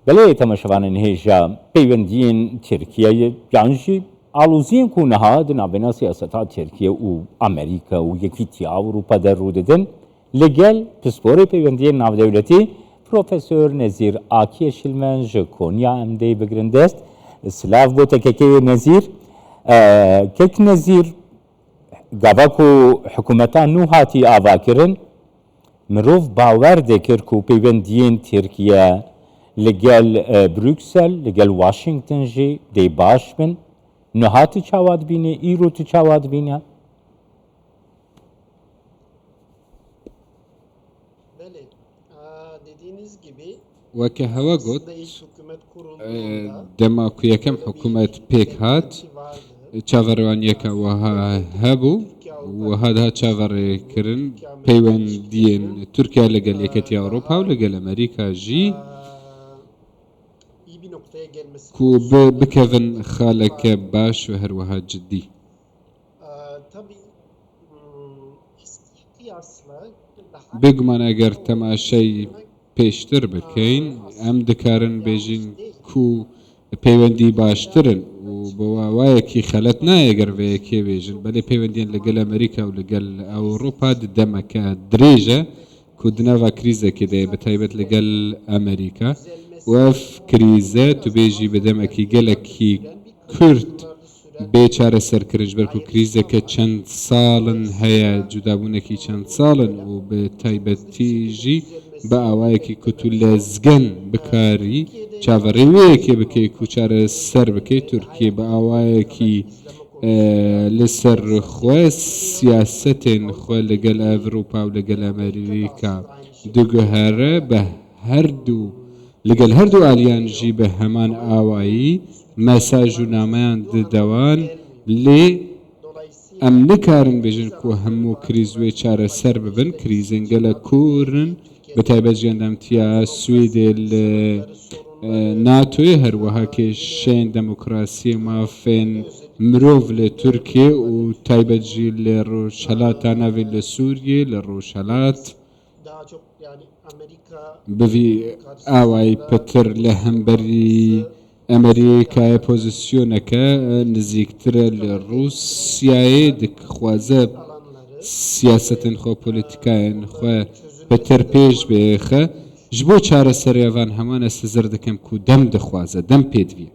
بله تماشاوانن هیجا پیوندین ترکیه یعنی آلوزین کو نهاد نابینا سیاست ترکیه و امریکا و یکی اروپا در رو دادن لگل پسپور پیوندین ناو دولتی پروفسور نزیر آکی شلمن جکونیا امدی بگرندست سلاف بوده که نزیر کک نزیر گاواکو حکومتان نو هاتی آوا کرن مروف باور دکر کو پیوندین ترکیه لگل بروکسل لگل واشنگتن جی دی باش بن نهاتی چاواد بینه ایرو تو چاواد بینه بله dediğiniz gibi وەکە هەوە گوت دەما کو یەکەم حکوومەت پێک هات چاوەڕوانیەکە وەها هەبوو وهذا چاوەڕێکردن پەیوەندیên تورکیا لەگەل یەکەتی ئەوروپا و لەگەل ئەمریکا ژی iyi bir noktaya gelmesi کو بکەون خاڵێکە باش و هەروەها جددی tabii eski kıyasla daha بێگومان ئەگەر تەماشای پێشتر بکەین ئەم دەکارن بێژین کو پەیوەندی باشترن و بەوایەکی خەلەت نایەگەر بەیەکێ بێژن بەلێ پەیوەندیان لەگەل ئەمریکا و لەگەل ئەوروپا دەمەکە درێژە کو دناوا کریزێکی دەیە بەتایبەت لەگەل ئەمریکا وەف کریزە تو بێژی بەدەمەکی گەلێکی کورد بێچارە سەرکردش بەرکو کریزەکە چەند ساڵن هەیە جودابوونێکی چەند ساڵن و بە تایبەتیژی بە ئاوایەکی کوتو لەزگەن بکاری چاوەڕێوەیەکێ بکەی کوچارە سەر بکەی تورکیە بە ئاوایەکی لەسەر خۆ سیاسەتێن خۆ لەگەل ئەڤروپا و لەگەل ئەمریکا دوگەهارە بە هەردوو لەگەل هەردوو ئالیانژی بە هەمان ئاوایی مەساژ و نامەیان ددەوان لێ ئەم نکارن بێژن کو هەموو کریزوێ چارە سەر ببن کریزنگەلە کورن بەتایبەت ژێندەمتیا سوێدێ لە ناتۆی هەروەها کێشەین دەموکراسی مافێن مرۆڤ لە تورکیە و تایبەتژی لە ڕۆژهەلاتە ناوێ لە سووریە لە ڕۆژهەلات daha çok yani Amerika بڤی ئاوای پتر لە هەمبەری ئەمریکای پۆزیسیۆنەکە نزیکترە لە ڕووسیایە دخوازە سیاستن خۆ پۆلیتیکایەن خۆ بەتر پێش بێخە ji بۆ چارەسەرێڤان هەمانە سزر دەکەم کو دەم دەخوازە دەم پێدویە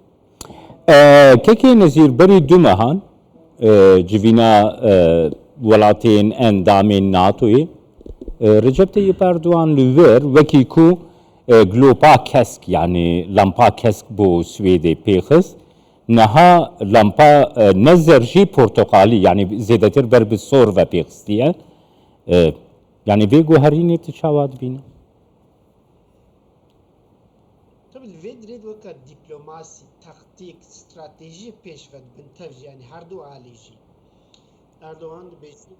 کەکێ نەزیر بەری دوومەهان جڤینا وڵاتین ئەندامێن ناتۆی Recep Tayyip Erdoğan lüver veki ku glopa kesk yani lampa kesk bu Swede pexis neha lampa nezerji portakali yani zedetir ber bi sor ve pexistiye yani ve goharini tçavad bine. tabii ve direkt vaka diplomasi, taktik, strateji peşvet bin tevz yani her du alici. Erdoğan da beşi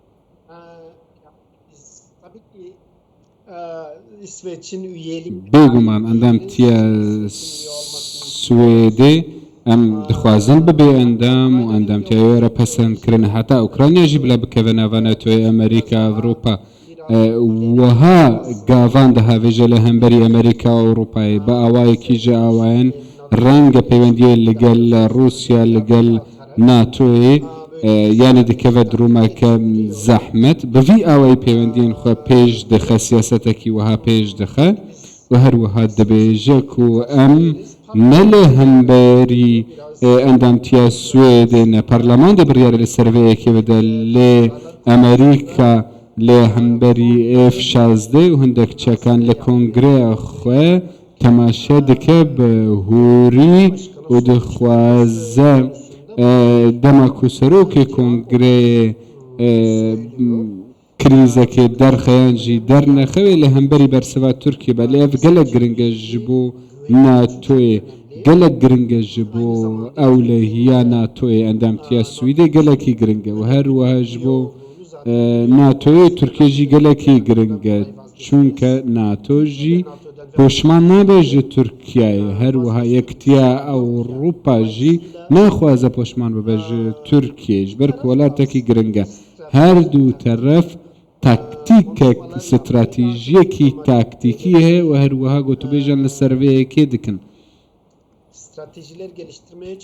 tabii ki İsveç'in üyelik بێگومان ئەندام تیا سوێدێ ئەم دخوازن ببێ ئەندام و ئەندامتیایۆرە پەسەندکردن هەتا ئوکرانیاژی بلا بکەوە ناوانە تۆی ئەمریکا ئەڤروپا وەها گاوان دەهاوێژە لە هەمبەری ئەمریکا و ئەوروپای بە ئاوایەکی ژە ئاوایەن ڕەنگە پەیوەندیە لەگەل رووسیا لەگەل ناتۆی یانی دکەوە درومەکە زەحمەت بڤی ئاوای پەیوەندیان خۆ پێش دەخە سیاسەتێکی وەها پێش دەخە و هەروەها دەبێژە و ئەم نە لە هەمبەری ئەندامتیا سوێدێنە پەرلەمان دە بڕیارە لە سەرڤەیەکی بدە لێ ئەمریکا لێ هەمبەری F16 و هەندێک چەکان لە کۆنگرێ خۆ تەماشا دکە بە هووری و دخوازە دەمەکو سەرۆکی کۆنگرێ کریزەکێ دەرخەیانژی دەرنەخەوێ لە هەمبەری بەرسەوا تورکی بە لێ گەلە گرنگە ji بۆ ناتۆیە گەلە گرنگە ji بۆ ئەو لە هیا ناتۆیە ئەندامتیا سویدێ گەلێکی گرنگە و هەروەها ji بۆ ناتۆیە تورکێژی گەلێکی گرنگە چونکە ناتۆژی پۆشمان نابێژە تورکیایە هەروەها یەکتیا ئەوروپاژی ناخوازە پۆشمان ببەژە تورکیەش بەرکو وڵاتێکی گرنگە هەردوو تەرەف تاکتیکێک ستراتیژیەکی تاکتیکی هەیە و هەروەها گوتوبێژان لە سەرڤەیەکێ دکن stratejiler geliştirmeye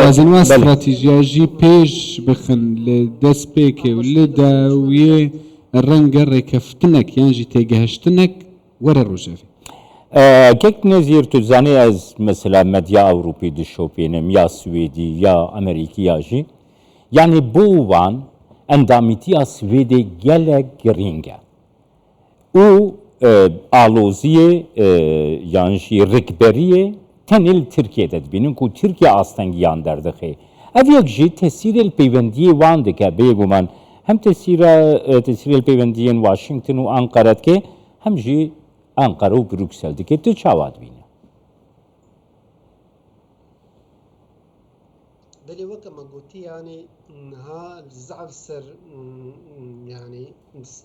Bazı Bəli. استراتیژیاژی پیش بخن لدەست پێکێ و لە داویێ ڕەنگە ڕێکەفتنێک یانژی تێگەهشتنێک وەرە ڕۆژەوی Kek nezir tu zanî ez mesela medya Avrupî dişopînim ya Swêdî ya Amerîkî ya jî yani bo wan endamîtiya Swêdê gelek giring e. û aloziyê yan jî rêkberiyê tenê li Tirkiyeyê de dibînin ku Tirkiye astengiyan derdixe. Ev yek jî tesîrê li peywendiyê wan dike bêguman hem tesîrê li peywendiyên Washington û Ankara dike hem jî Ankara û Brüksel dike tu çawa dibîne? بلي وكا ما قلتي يعني ها زعف سر يعني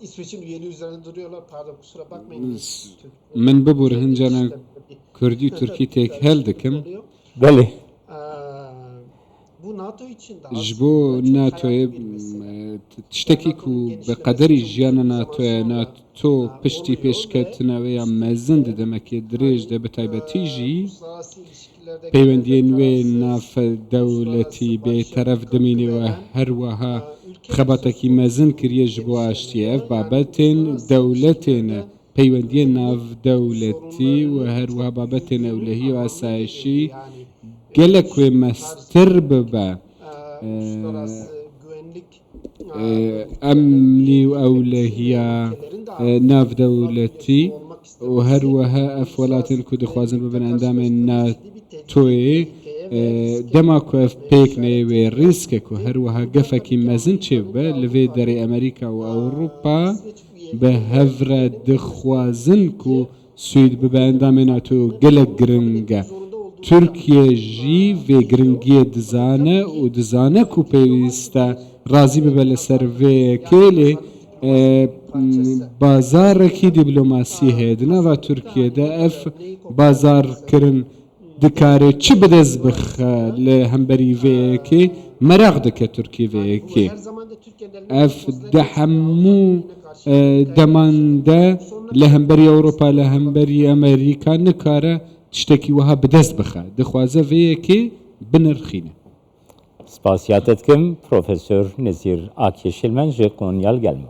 İsveç'in üyeliği üzerine duruyorlar. Pardon kusura bakmayın. من ببور هەنجانە کوردی و تورکی تێک هەل دەکەم Bəli. Bu NATO için de ji bo ناتۆێ tiştekî ku bi qederî jiyana NATOyê NATO piştî pêşketinavêya mezin di demekê dirêj de bi taybetî jî peywendiyên wê navdewletî bêteref dimîne ve her wiha xebatekî mezin kiriye ji bo aştiyê ev babetên dewletên e peywendiyên navdewletî û her wiha babetên ewlehî û asayişî gelek wê mestir bibe emnî û ewlehiya navdewletî û her wiha ev welatên ku dixwazin bibin endamên NATOyê dema ku ev pêk neyê wê rîskek û her wiha gefekî mezin çêbibe li vê derê Amerîka û Ewropa bi hev re dixwazin ku Swêd bibe endamê NATO gelek giring e. Türkiye jî vê giringiyê dizane û dizane ku pêwîst e razî bibe li ser vê yekê lê bazarekî dîplomasî heye di nava Tirkiyeyê ev bazarkirin dikarê çi bidest bixe li hemberî vê yekê meraq dike Tirkiye vê yekê ev di hemû deman de li hemberî Ewropa li hemberî Amerîka nikare tiştekî wiha bidest bixe dixwaze vê yekê binirxîne. Spasiyet etkim Profesör Nezir Akyeşilmen ji Kolonyal gelme.